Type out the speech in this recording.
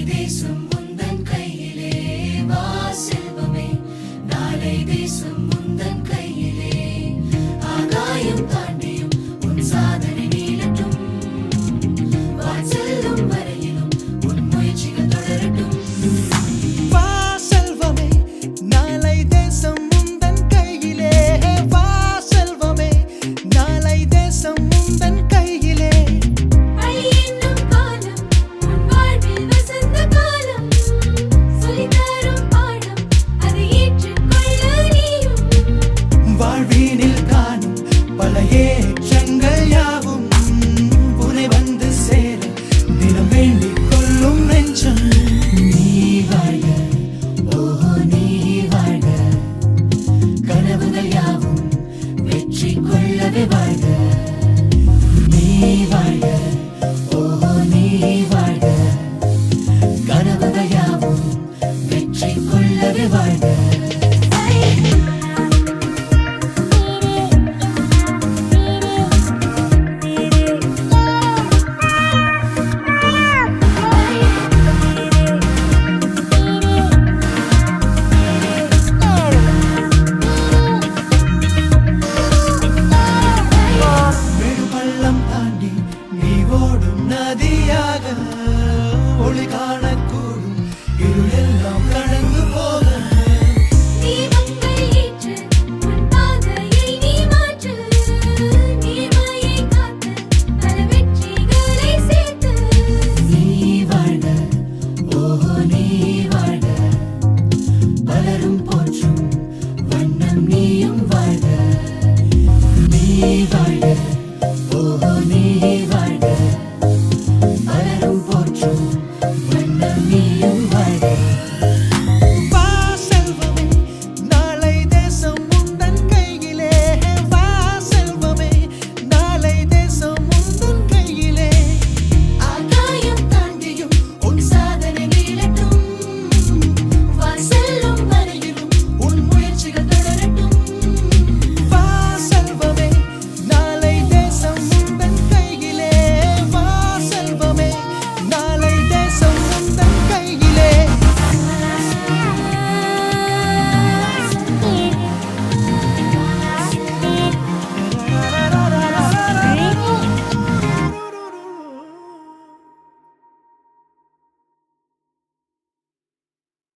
தேசம் உந்தன் கையிலே வா செல்வமே நாளை தேசம் உந்தன் கையிலே ஆகாயம் தாண்டியும் உன் சாதனை நீளட்டும் வான் செல்லும் வரையிலும் உன் முயற்சிகள் தொடரட்டும் வா செல்வமே நாளை தேசம் உந்தன் கையிலே வா செல்வமே நாளை தேசம் உந்தன் கையிலே அழியென்னும் காலம் உன் வாழ்வில் வசந்த காலம் சொல்லித்தரும் பாடம் அதை ஏற்றுக்கொள்ள நீயும் வாழ்வினில் காணும் பல ஏற்றங்கள் யாவும் உன்னை வந்து சேர தினம் வேண்டிக் கொள்ளும் நெஞ்சம் நீ வாழ்க ஓஹோ நீ வாழ்க கனவுகள் யாவும் வெற்றி கொள்ளவே வாழ்க நீ வாழ்க ஓஹோ நீ வாழ்க கனவுகள் யாவும் வெற்றி கொள்ளவே வாழ்க மேடுபள்ளம் தாண்டி நீ ஓடும் நதியாக ஒளி காணக்கூடும் இருளெல்லாம் கடந்து போக தீபங்கள் ஏற்று உன் பாதையை நீ மாற்று நீர்மையை காத்து பல வெற்றிகளை சேர்த்து நீ வாழ்க ஓஹோ நீ வாழ்க பலரும் போற்றும் வண்ணம் நீயும் வாழ்க நீ வாழ்க ஓஹோ நீ வாழ்க பலரும் போற்றும் வண்ணம் நீயும் வாழ்க